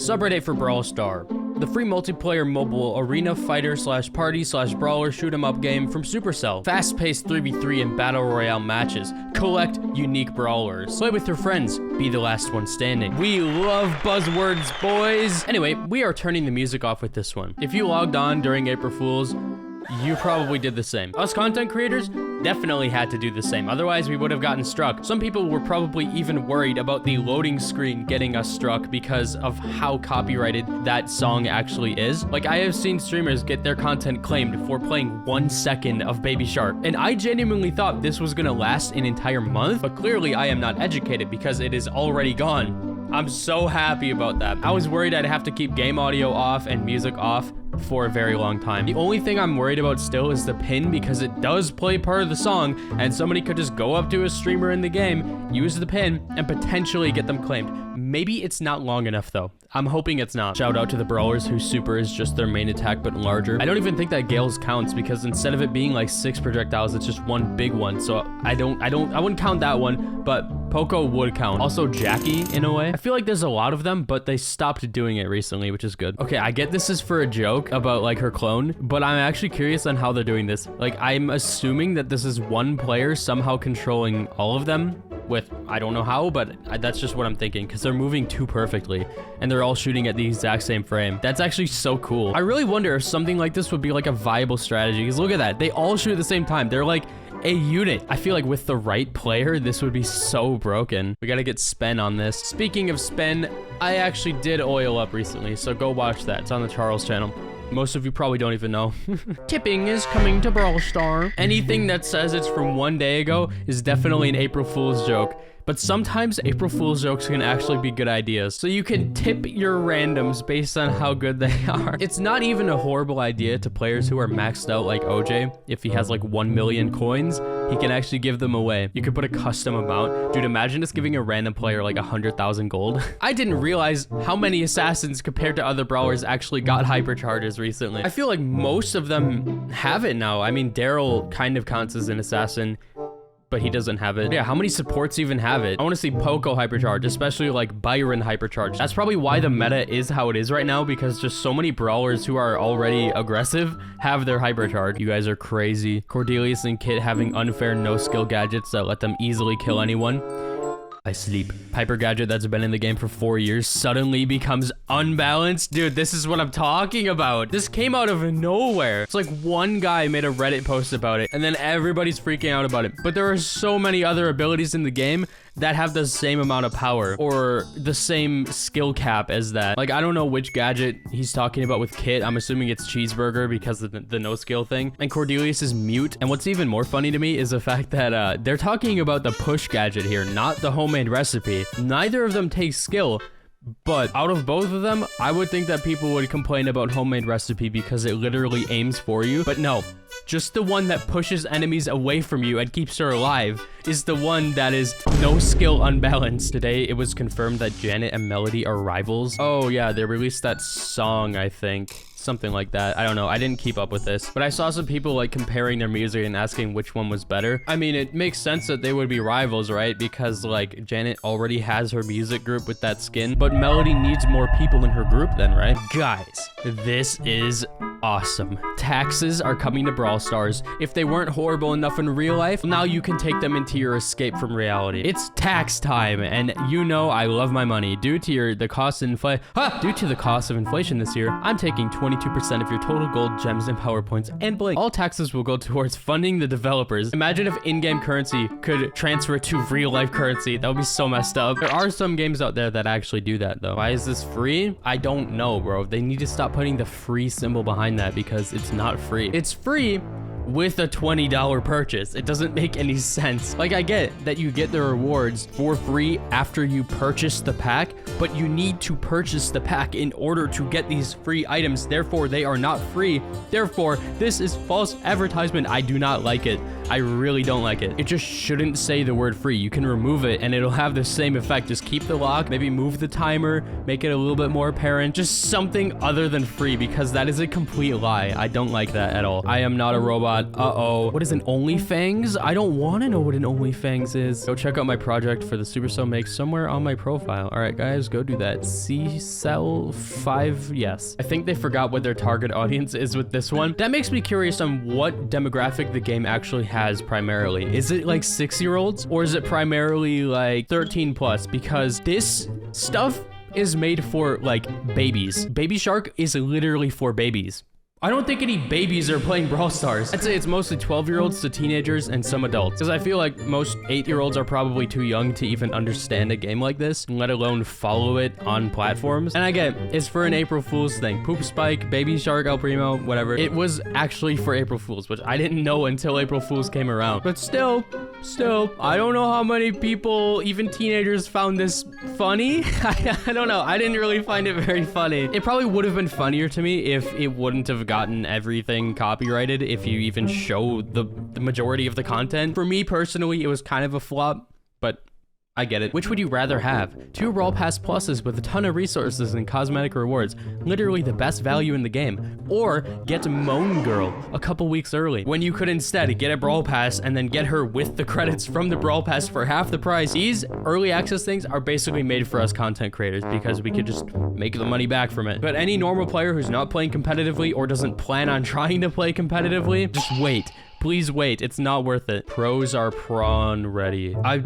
Subreddit for Brawl Star, the free multiplayer mobile arena fighter / party / brawler shoot 'em up game from Supercell. Fast-paced 3v3 and battle royale matches. Collect unique brawlers. Play with your friends. Be the last one standing. We love buzzwords, boys. Anyway, we are turning the music off with this one. If you logged on during April Fool's, you probably did the same. Us content creators definitely had to do the same. Otherwise, we would have gotten struck. Some people were probably even worried about the loading screen getting us struck because of how copyrighted that song actually is. Like, I have seen streamers get their content claimed for playing 1 second of Baby Shark. And I genuinely thought this was gonna last an entire month, but clearly I am not educated because it is already gone. I'm so happy about that. I was worried I'd have to keep game audio off and music off for a very long time. The only thing I'm worried about still is the pin, because it does play part of the song and somebody could just go up to a streamer in the game, use the pin, and potentially get them claimed. Maybe it's not long enough though. I'm hoping it's not. Shout out to the brawlers whose super is just their main attack but larger. I don't even think that Gale's counts because instead of it being like 6 projectiles, it's just one big one. So I wouldn't count that one, but Poco would count. Also Jackie in a way. I feel like there's a lot of them, but they stopped doing it recently, which is good. Okay, I get this is for a joke about like her clone, but I'm actually curious on how they're doing this. Like, I'm assuming that this is one player somehow controlling all of them with, I don't know how, but that's just what I'm thinking, because they're moving too perfectly and they're all shooting at the exact same frame. That's actually so cool. I really wonder if something like this would be like a viable strategy, because look at that. They all shoot at the same time. They're like a unit. I feel like with the right player, this would be so broken. We gotta get Spen on this. Speaking of Spen, I actually did oil up recently, so go watch that. It's on the Charles channel. Most of you probably don't even know. Tipping is coming to Brawl Star. Anything that says it's from 1 day ago is definitely an April Fool's joke. But sometimes April Fool's jokes can actually be good ideas. So you can tip your randoms based on how good they are. It's not even a horrible idea to players who are maxed out like OJ. If he has like 1 million coins, he can actually give them away. You could put a custom amount. Dude, imagine just giving a random player like 100,000 gold. I didn't realize how many assassins compared to other brawlers actually got hypercharges recently. I feel like most of them have it now. I mean, Daryl kind of counts as an assassin, but he doesn't have it. Yeah, how many supports even have it? I want to see Poco hypercharge, especially like Byron hypercharge. That's probably why the meta is how it is right now, because just so many brawlers who are already aggressive have their hypercharge. You guys are crazy. Cordelius and Kit having unfair no-skill gadgets that let them easily kill anyone. I sleep. Piper gadget that's been in the game for 4 years suddenly becomes unbalanced. Dude, this is what I'm talking about. This came out of nowhere. It's like one guy made a Reddit post about it and then everybody's freaking out about it. But there are so many other abilities in the game that have the same amount of power or the same skill cap as that. Like, I don't know which gadget he's talking about with Kit. I'm assuming it's Cheeseburger because of the no skill thing. And Cordelius is mute. And what's even more funny to me is the fact that they're talking about the push gadget here, not the homemade recipe. Neither of them takes skill. But out of both of them, I would think that people would complain about homemade recipe because it literally aims for you. But no, just the one that pushes enemies away from you and keeps her alive is the one that is no skill unbalanced. Today, it was confirmed that Janet and Melody are rivals. Oh yeah, they released that song, I think. Something like that. I don't know. I didn't keep up with this, but I saw some people like comparing their music and asking which one was better. I mean, it makes sense that they would be rivals, right? Because like Janet already has her music group with that skin, but Melody needs more people in her group then, right? Guys, this is awesome. Taxes are coming to Brawl Stars. If they weren't horrible enough in real life, now you can take them into your escape from reality. It's tax time, and you know I love my money. Due to the cost of inflation this year, I'm taking 22% of your total gold, gems, and power points, and blank. All taxes will go towards funding the developers. Imagine if in-game currency could transfer to real-life currency. That would be so messed up. There are some games out there that actually do that, though. Why is this free? I don't know, bro. They need to stop putting the free symbol behind that because it's not free. It's free with a $20 purchase. It doesn't make any sense. Like, I get that you get the rewards for free after you purchase the pack, but you need to purchase the pack in order to get these free items. Therefore, they are not free. Therefore, this is false advertisement. I do not like it. I really don't like it. It just shouldn't say the word free. You can remove it and it'll have the same effect. Just keep the lock, maybe move the timer, make it a little bit more apparent. Just something other than free, because that is a complete lie. I don't like that at all. I am not a robot. god. Uh-oh. What is an OnlyFangs? I don't want to know what an OnlyFangs is. Go check out my project for the Supercell make somewhere on my profile. All right, guys, go do that. C-Cell 5, yes. I think they forgot what their target audience is with this one. That makes me curious on what demographic the game actually has primarily. Is it like 6-year-olds or is it primarily like 13 plus? Because this stuff is made for like babies. Baby Shark is literally for babies. I don't think any babies are playing Brawl Stars. I'd say it's mostly 12-year-olds to teenagers and some adults. Because I feel like most 8-year-olds are probably too young to even understand a game like this, let alone follow it on platforms. And I get it, it's for an April Fool's thing. Poop Spike, Baby Shark, El Primo, whatever. It was actually for April Fool's, which I didn't know until April Fool's came around. But still, I don't know how many people, even teenagers, found this funny. I don't know. I didn't really find it very funny. It probably would have been funnier to me if it wouldn't have gotten everything copyrighted, if you even show the majority of the content. For me personally, it was kind of a flop, but I get it. Which would you rather have? 2 Brawl Pass Pluses with a ton of resources and cosmetic rewards, literally the best value in the game, or get Moan Girl a couple weeks early, when you could instead get a Brawl Pass and then get her with the credits from the Brawl Pass for half the price. These early access things are basically made for us content creators because we could just make the money back from it. But any normal player who's not playing competitively or doesn't plan on trying to play competitively, just wait. Please wait, it's not worth it. Pros are prawn ready. I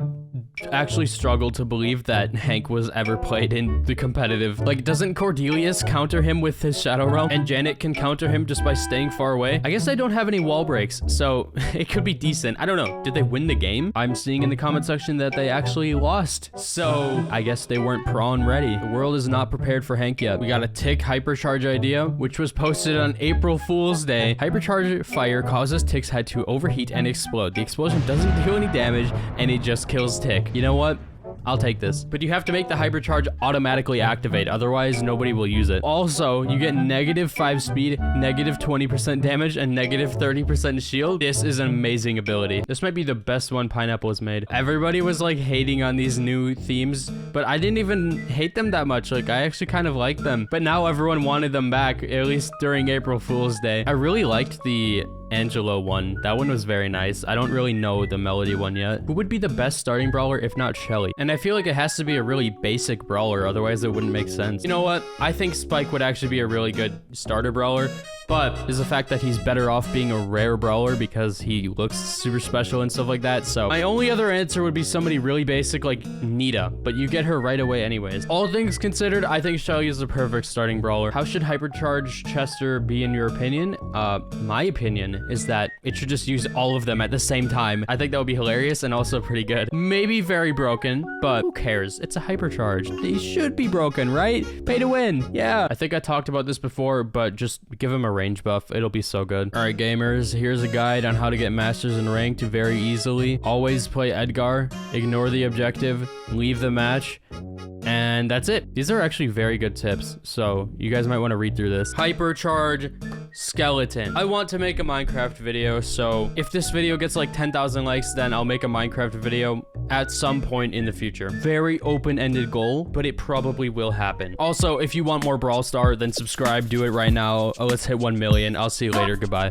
actually struggle to believe that Hank was ever played in the competitive. Like, doesn't Cordelius counter him with his Shadow Realm? And Janet can counter him just by staying far away? I guess I don't have any wall breaks, so it could be decent. I don't know. Did they win the game? I'm seeing in the comment section that they actually lost. So I guess they weren't prawn ready. The world is not prepared for Hank yet. We got a tick hypercharge idea, which was posted on April Fool's Day. Hypercharge fire causes Tick's head to overheat and explode. The explosion doesn't do any damage and it just kills Tick. You know what? I'll take this. But you have to make the hypercharge automatically activate, otherwise nobody will use it. Also, you get -5 speed, -20% damage, and -30% shield. This is an amazing ability. This might be the best one Pineapple has made. Everybody was like hating on these new themes, but I didn't even hate them that much. Like, I actually kind of liked them. But now everyone wanted them back, at least during April Fool's Day. I really liked the Angelo one. That one was very nice. I don't really know the Melody one yet. Who would be the best starting brawler if not Shelly? And I feel like it has to be a really basic brawler, otherwise it wouldn't make sense. You know what? I think Spike would actually be a really good starter brawler, but there's the fact that he's better off being a rare brawler because he looks super special and stuff like that. So my only other answer would be somebody really basic like Nita, but you get her right away anyways. All things considered, I think Shelly is the perfect starting brawler. How should Hypercharge Chester be in your opinion? My opinion is that it should just use all of them at the same time. I think that would be hilarious and also pretty good. Maybe very broken, but who cares? It's a Hypercharge. They should be broken, right? Pay to win. Yeah. I think I talked about this before, but just give him a range buff. It'll be so good. All right, gamers, here's a guide on how to get masters and ranked very easily. Always play Edgar, ignore the objective, leave the match, and that's it. These are actually very good tips, so you guys might want to read through this. Hypercharge Skeleton. I want to make a Minecraft video, so if this video gets like 10,000 likes, then I'll make a Minecraft video at some point in the future. Very open-ended goal, but it probably will happen. Also, if you want more Brawl Star, then subscribe. Do it right now. Oh, let's hit 1 million. I'll see you later. Goodbye.